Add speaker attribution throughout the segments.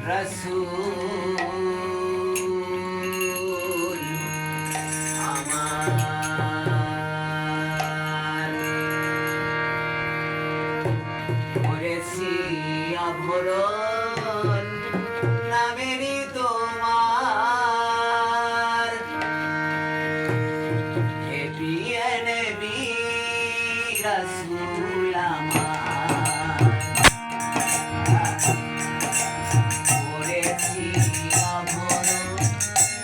Speaker 1: রসূল আমার করেছি আভরণ নামেরই তোমার হে প্রিয় নবী রসূল আমার করেছি আভরণ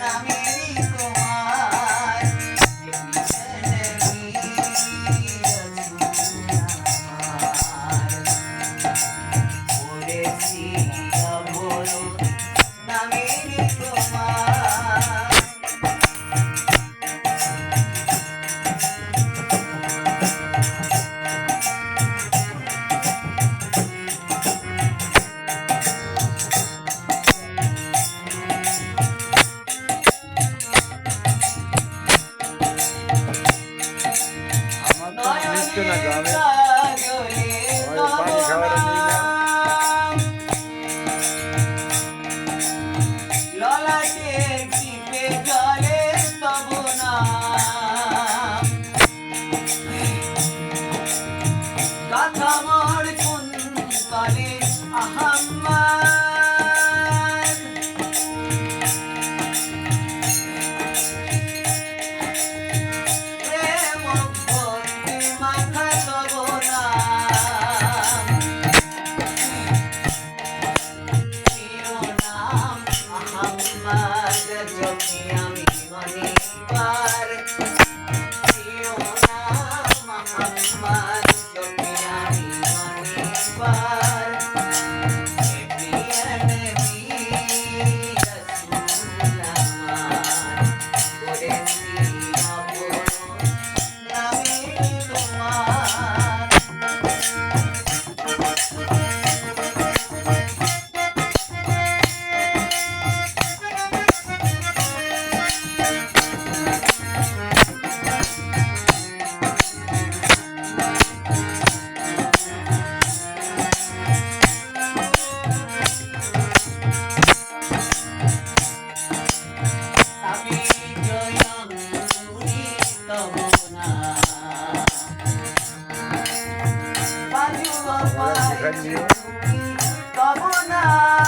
Speaker 1: নামেরই তোমার হে প্রিয় নবী রসূল আমার করেছি আভরণ নামেরই তোমার
Speaker 2: না গ্রামে পানি খাওয়ার
Speaker 1: ললাটে টিপে জলে তব নাম কথা মোর কুন্তলে আহম্মদ প্রেম ভক্তি মাথা তব নাম শিরোনাম আহম্মদ জপি আমি অনেকবার শিরোনাম আহম্মদ জপি আমি অনেকবার হে প্রিয় নবী রসূল আমার করেছি আভরণ নামেরই তোমার আমি জয়ং মুনি তব নাম বাজু বাপাই তব নাম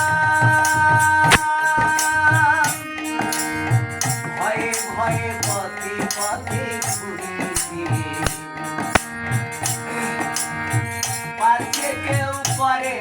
Speaker 1: ভয়ে ভয়ে পথে পথে ঘুরি পার থেকে কেউ করে